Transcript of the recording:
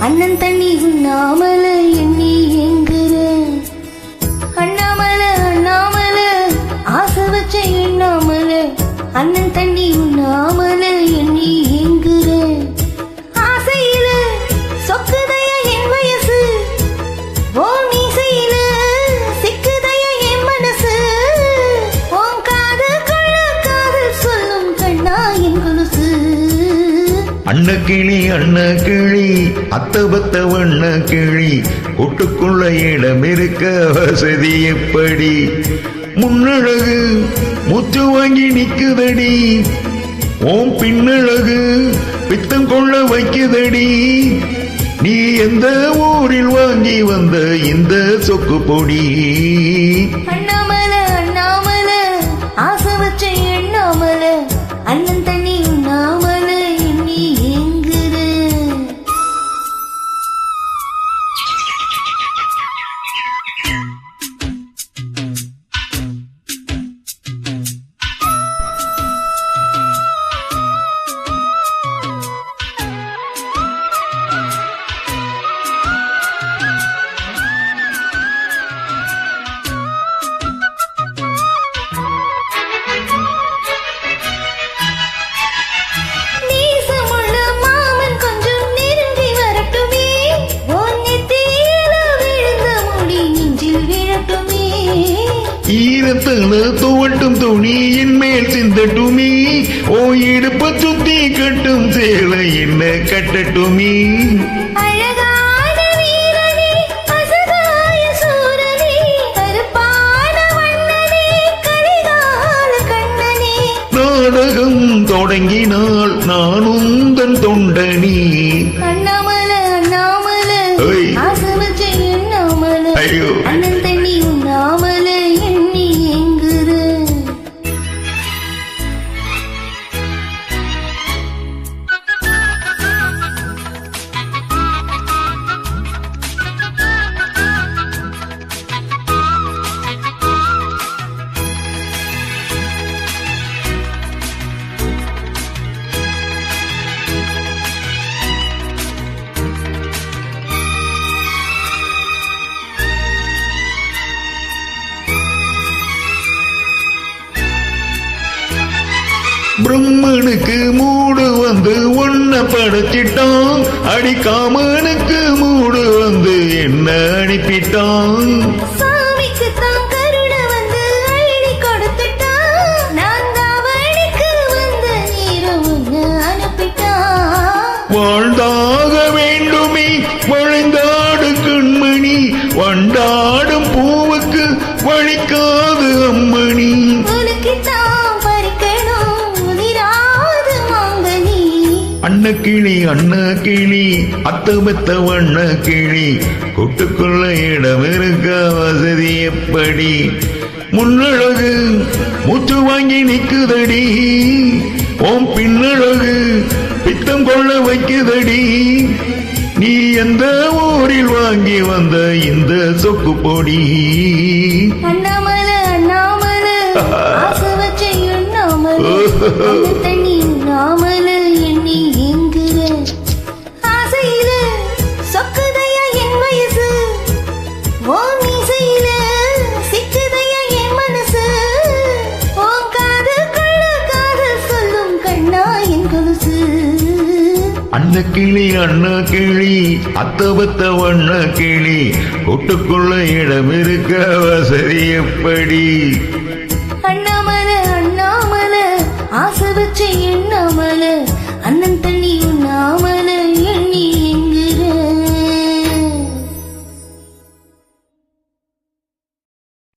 அண்ணன் தண்ணி உண்ணாமல எண்ணி எங்குற அண்ணாமல அண்ணாமல ஆசை வச்ச எண்ணாமல அண்ணன் தண்ணி உண்ணாமல எண்ணி எங்குற ஆசையில சொக்குதைய என் வயசு ஓம் மீசையில சிக்குதைய என் மனசு ஓம் காதல் கொள்ள காதல் சொல்லும் கண்ணா என் கொலுசு அண்ண கிளி அத்தபத்த வண்ண கிளி கூட்டுக்குள்ள இடம் இருக்க வசதி எப்படி முன்னழகு மூச்சு வாங்கி நிக்குதடி ஓம் பின்னழகு பித்தம் கொள்ள வைக்குதடி நீ எந்த ஊரில் வாங்கி வந்த இந்த சொக்கு பொடி அண்ணாமல அண்ணாமல ஆசை வச்ச எண்ணாமல அண்ணன் தண்ணி உண்ணாமல எண்ணி எங்குற ஈரத்துல துவட்டும் துணியின் மேல் சிந்தட்டுமே ஓ இடுப்ப சுத்தி கட்டும் சேலை என்ன கட்டட்டுமே அழகான வீரனே அசகாய சூரனே கருப்பான வண்ணனே கரிகால கண்ணனே நாடகம் தொடங்கினால் நானும் தன் தொண்டனி அண்ணாமல அண்ணாமல ஆசை வச்ச எண்ணாமல அண்ணன் தண்ணி உண்ணாமல எண்ணி எங்குற பிரம்மனுக்கு மூடு வந்து ஒன்ன படைச்சிட்டான் அடிக்காமனுக்கு மூடு வந்து என்ன அனுப்பிட்டான் சாமிக்கு தான் கருணை வந்து அள்ளி கொடுத்துட்டான் நான் தாவணிக்கு வந்த நீரும் ஒன்று அனுப்பிட்டான் வாழ்ந்தாக வேண்டுமே வளைந்தாடு கண்மணி வண்டாடும் பூவுக்கு வழிக்காது அம்மணி அண்ண கிளி அத்தபத்த வண்ண கிளி கூட்டுக்குள்ள இடம் இருக்க வசதி எப்படி முன்னழகு மூச்சு வாங்கி நிக்குதடி ஓம் பின்னழகு பித்தம் கொள்ள வைக்குதடி நீ எந்த ஊரில் வாங்கி வந்த இந்த சொக்கு பொடி அண்ணாமல அண்ணாமல ஆசை வச்ச எண்ணாமல தண்ணி உண்ணாமல எண்ணி எங்குற ஆசையில சொக்குதைய என் வயசு ஓம் மீசையில சிக்குதைய என் மனசு ஓம் காதல் கொள்ள காதல் சொல்லும் கண்ணா என் கொலுசு அண்ண கிளி அத்தபத்த வண்ண கிளி கூட்டுக்குள்ள இடம் இருக்க வசதி எப்படி அண்ணாமல அண்ணாமல ஆசை வச்ச எண்ணாமல அண்ணன் தண்ணி உண்ணாமல